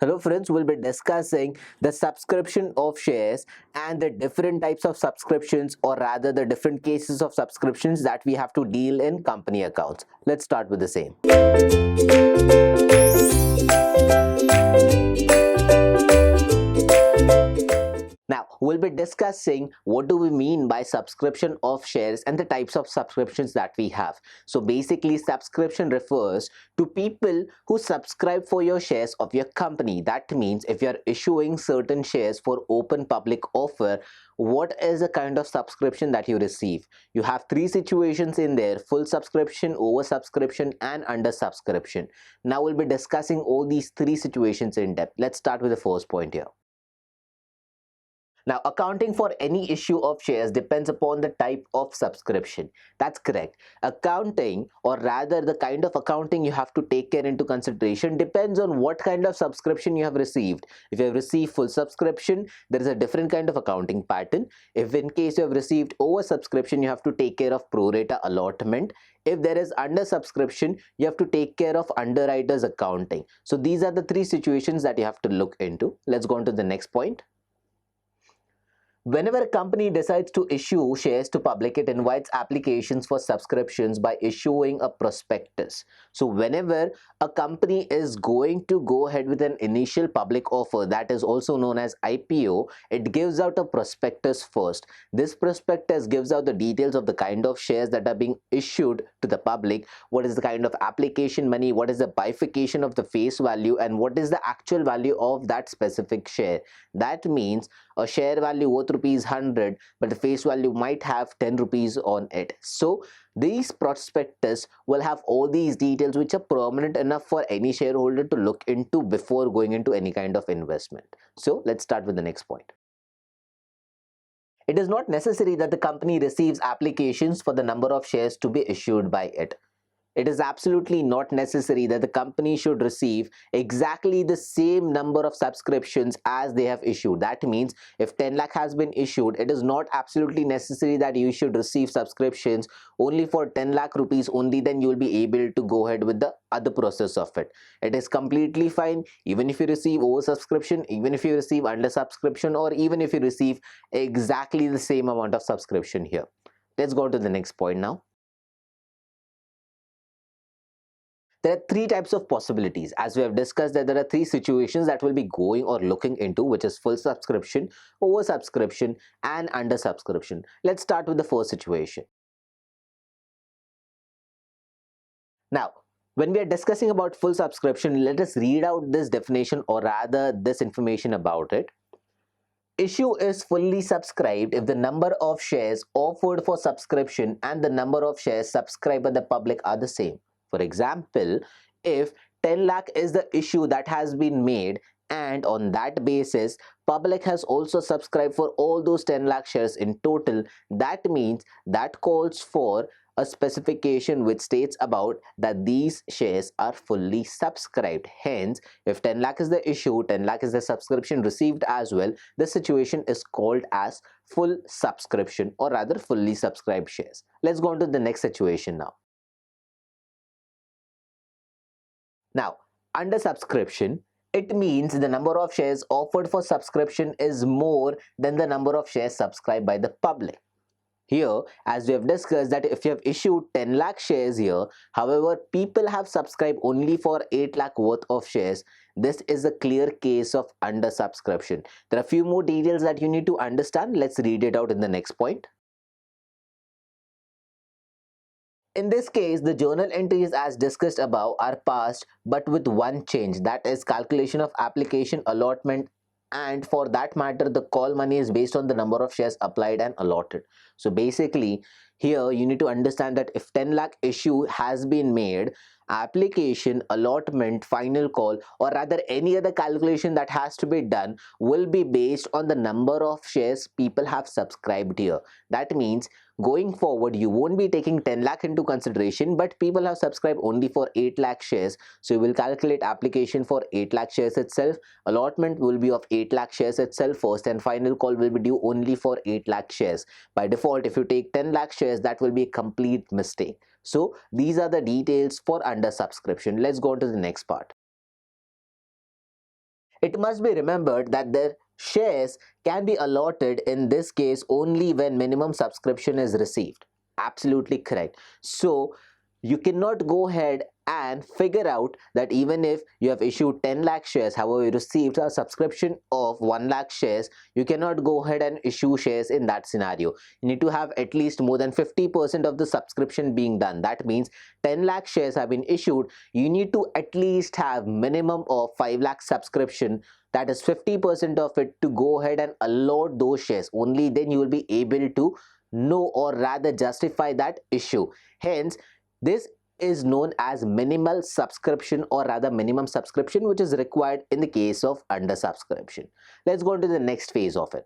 Hello friends, we'll be discussing the subscription of shares and the different types of subscriptions, or rather the different cases of subscriptions that we have to deal in company accounts. Let's start with the same. Now, we'll be discussing what do we mean by subscription of shares and the types of subscriptions that we have. So basically, subscription refers to people who subscribe for your shares of your company. That means if you're issuing certain shares for open public offer, what is the kind of subscription that you receive? You have three situations in there: full subscription, oversubscription, and undersubscription. Now we'll be discussing all these three situations in depth. Let's start with the first point here. Now, accounting for any issue of shares depends upon the type of subscription. That's correct. Accounting, or rather the kind of accounting you have to take care into consideration, depends on what kind of subscription you have received. If you have received full subscription, there is a different kind of accounting pattern. If in case you have received oversubscription, you have to take care of prorata allotment. If there is undersubscription, you have to take care of underwriters accounting. So these are the three situations that you have to look into. Let's go on to the next point. Whenever a company decides to issue shares to public, it invites applications for subscriptions by issuing a prospectus. So whenever a company is going to go ahead with an initial public offer, that is also known as IPO, it gives out a prospectus first. This prospectus gives out the details of the kind of shares that are being issued to the public, what is the kind of application money, what is the bifurcation of the face value, and what is the actual value of that specific share. That means a share value worth ₹100, but the face value might have 10 rupees on it. So these prospectus will have all these details which are permanent enough for any shareholder to look into before going into any kind of investment. So let's start with the next point. It is not necessary that the company receives applications for the number of shares to be issued by it. It is absolutely not necessary that the company should receive exactly the same number of subscriptions as they have issued. That means if 10 lakh has been issued, it is not absolutely necessary that you should receive subscriptions only for 10 lakh rupees only, then you will be able to go ahead with the other process of it. It is completely fine even if you receive oversubscription, even if you receive undersubscription, or even if you receive exactly the same amount of subscription here. Let's go to the next point now. There are three types of possibilities. As we have discussed, that there are three situations that we'll be going or looking into, which is full subscription, oversubscription, and undersubscription. Let's start with the first situation. Now, when we are discussing about full subscription, let us read out this definition, or rather this information about it. Issue is fully subscribed if the number of shares offered for subscription and the number of shares subscribed by the public are the same. For example, if 10 lakh is the issue that has been made, and on that basis public has also subscribed for all those 10 lakh shares in total, that means that calls for a specification which states about that these shares are fully subscribed. Hence, if 10 lakh is the issue, 10 lakh is the subscription received as well, the situation is called as full subscription, or rather fully subscribed shares. Let's go on to the next situation now. Now, under subscription, it means the number of shares offered for subscription is more than the number of shares subscribed by the public. Here, as we have discussed, that if you have issued 10 lakh shares here, however, people have subscribed only for 8 lakh worth of shares, this is a clear case of undersubscription. There are a few more details that you need to understand. Let's read it out in the next point. In this case, the journal entries as discussed above are passed, but with one change, that is calculation of application allotment, and for that matter the call money is based on the number of shares applied and allotted. So basically here you need to understand that if 10 lakh issue has been made, application, allotment, final call, or rather any other calculation that has to be done will be based on the number of shares people have subscribed here. That means going forward you won't be taking 10 lakh into consideration, but people have subscribed only for 8 lakh shares, so you will calculate application for 8 lakh shares itself, allotment will be of 8 lakh shares itself first, and final call will be due only for 8 lakh shares. By default, if you take 10 lakh shares, that will be a complete mistake. So these are the details for under subscription. Let's go to the next part. It must be remembered that their shares can be allotted in this case only when minimum subscription is received. Absolutely correct. So you cannot go ahead and figure out that even if you have issued 10 lakh shares, however you received a subscription of 1 lakh shares, you cannot go ahead and issue shares in that scenario. You need to have at least more than 50% of the subscription being done. That means 10 lakh shares have been issued, you need to at least have minimum of 5 lakh subscription, that is 50% of it, to go ahead and allot those shares. Only then you will be able to know or rather justify that issue. Hence, this is known as minimal subscription or rather minimum subscription, which is required in the case of under subscription. Let's go into the next phase of it.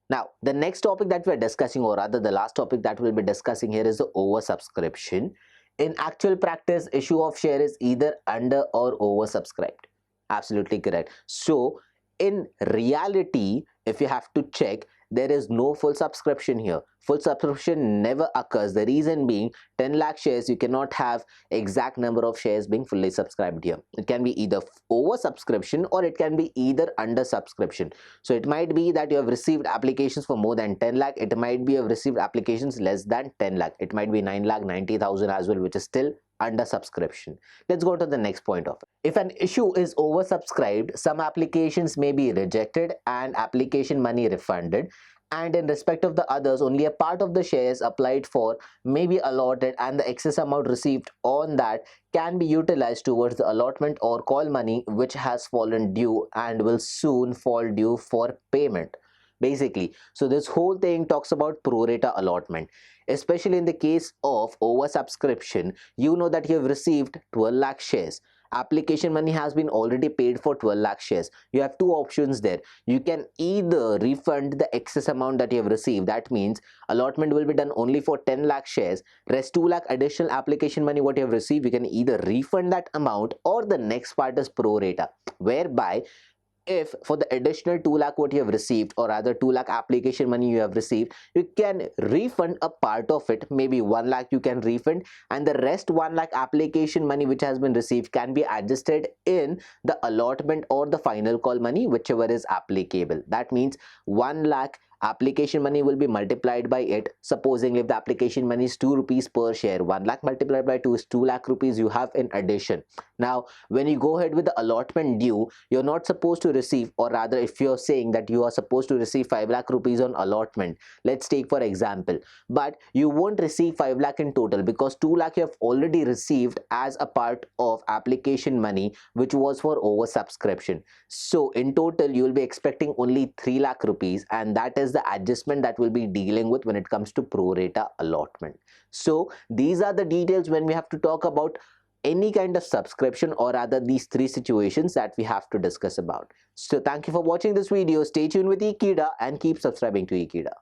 Now, the next topic that we're discussing, or rather the last topic that we'll be discussing here, is the oversubscription. In actual practice, issue of share is either under or oversubscribed. Absolutely correct. So in reality, if you have to check, there is no full subscription here. Full subscription never occurs. The reason being, 10 lakh shares, you cannot have exact number of shares being fully subscribed here. It can be either over subscription or it can be either under subscription. So it might be that you have received applications for more than 10 lakh. It might be you have received applications less than 10 lakh. It might be 9 lakh 90,000 as well, which is still under subscription. Let's go to the next point of it. If an issue is oversubscribed, some applications may be rejected and application money refunded, and in respect of the others, only a part of the shares applied for may be allotted, and the excess amount received on that can be utilized towards the allotment or call money which has fallen due and will soon fall due for payment. Basically, so this whole thing talks about prorata allotment. Especially in the case of oversubscription, you know that you have received 12 lakh shares. Application money has been already paid for 12 lakh shares. You have two options there. You can either refund the excess amount that you have received. That means allotment will be done only for 10 lakh shares. Rest 2 lakh additional application money what you have received, you can either refund that amount, or the next part is prorata, whereby if for the additional 2 lakh what you have received, or rather 2 lakh application money you have received, you can refund a part of it. Maybe 1 lakh you can refund, and the rest 1 lakh application money which has been received can be adjusted in the allotment or the final call money, whichever is applicable. That means 1 lakh application money will be multiplied by it. Supposing if the application money is 2 rupees per share, 1 lakh multiplied by 2 is 2 lakh rupees you have in addition. Now when you go ahead with the allotment due, you're not supposed to receive, or rather if you're saying that you are supposed to receive 5 lakh rupees on allotment, let's take for example, but you won't receive 5 lakh in total because 2 lakh you have already received as a part of application money which was for oversubscription. So in total you will be expecting only 3 lakh rupees, and that is the adjustment that we'll be dealing with when it comes to prorata allotment. So these are the details when we have to talk about any kind of subscription, or rather these three situations that we have to discuss about. So thank you for watching this video. Stay tuned with Ekeeda and keep subscribing to Ekeeda.